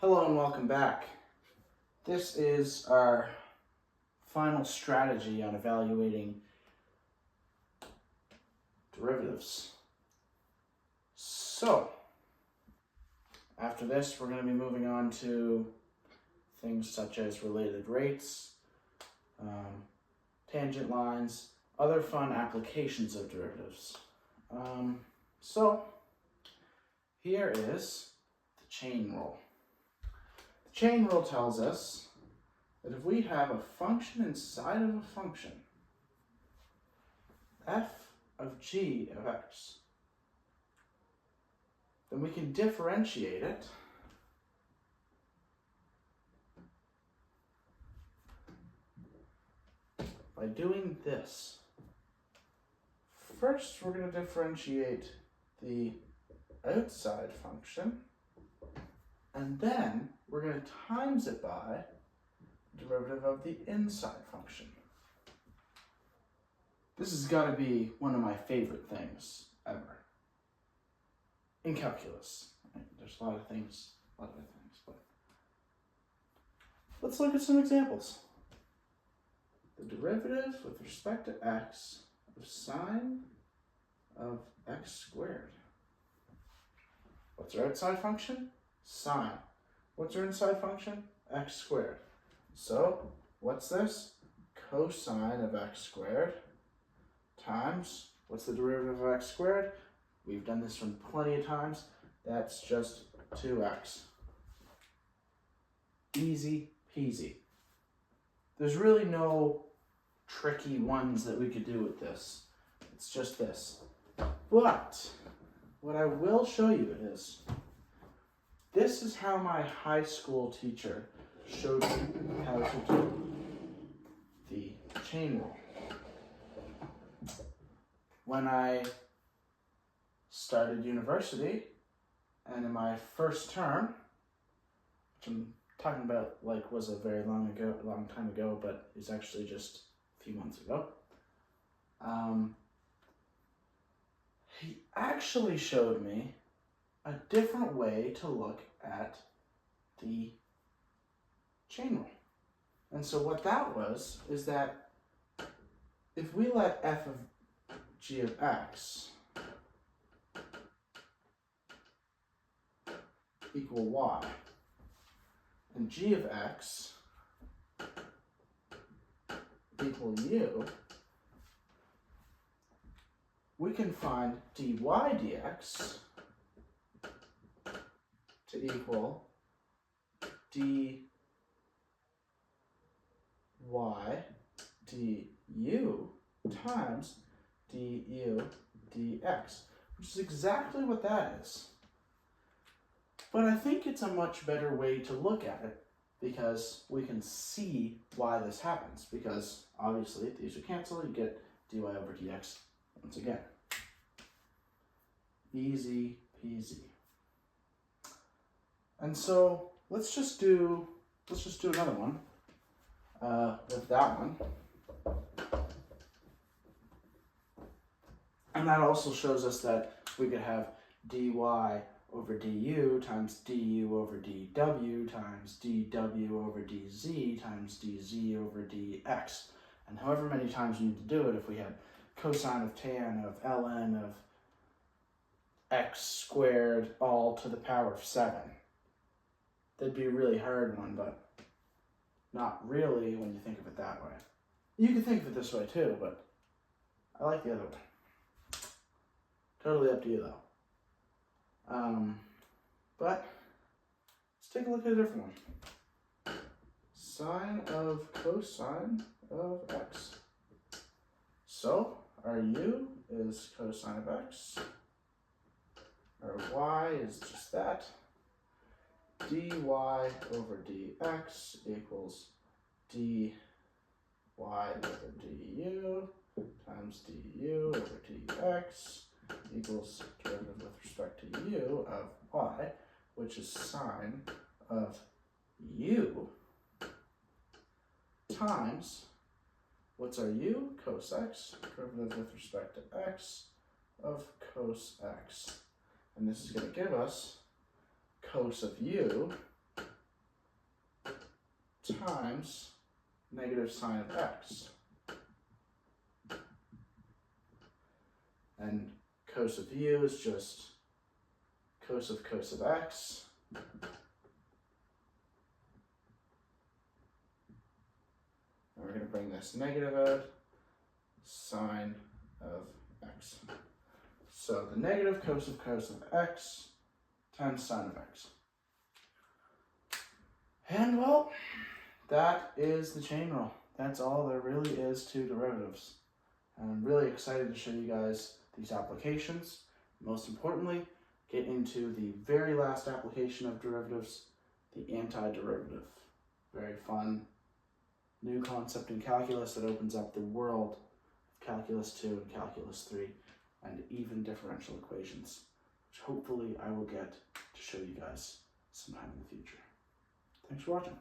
Hello and welcome back. This is our final strategy on evaluating derivatives. So, after this, we're going to be moving on to things such as related rates, tangent lines, other fun applications of derivatives. So, here is the chain rule. The chain rule tells us that if we have a function inside of a function, f of g of x, then we can differentiate it by doing this. First, we're going to differentiate the outside function, and then we're going to times it by the derivative of the inside function. This has got to be one of my favorite things ever in calculus. Right? There's a lot of things, but let's look at some examples. The derivative with respect to x of sine of x squared. What's our outside function? Sine. What's our inside function? X squared. So, what's this? Cosine of x squared times, what's the derivative of x squared? We've done this one plenty of times. That's just 2x. Easy peasy. There's really no tricky ones that we could do with this. It's just this. But what I will show you is, this is how my high school teacher showed me how to do the chain rule. When I started university, and in my first term, which I'm talking about like was a very long time ago, but it's actually just a few months ago, he actually showed me a different way to look at the chain rule. And so what that was is that if we let f of g of x equal y, and g of x equal u, we can find dy dx to equal dy du times du dx, which is exactly what that is. But I think it's a much better way to look at it because we can see why this happens, because obviously if these are canceled, you get dy over dx once again. Easy peasy. And so let's just do another one with that one. And that also shows us that we could have dy over du times du over dw times dw over dz times dz over dx. And however many times you need to do it, if we had cosine of tan of ln of x squared all to the power of 7. That'd be a really hard one, but not really when you think of it that way. You can think of it this way too, but I like the other one. Totally up to you though. But let's take a look at a different one. Sine of cosine of x. So our u is cosine of x. Our y is just that. Dy over dx equals dy over du times du over dx equals derivative with respect to u of y, which is sine of u, times, what's our u? Cos x, derivative with respect to x of cos x. And this is going to give us cos of u times negative sine of x. And cos of u is just cos of x. And we're going to bring this negative out, sine of x. So the negative cos of x times sine of x. And well, that is the chain rule. That's all there really is to derivatives. And I'm really excited to show you guys these applications. Most importantly, get into the very last application of derivatives, the antiderivative. Very fun new concept in calculus that opens up the world of calculus 2 and calculus 3 and even differential equations, which hopefully I will get to show you guys sometime in the future. Thanks for watching.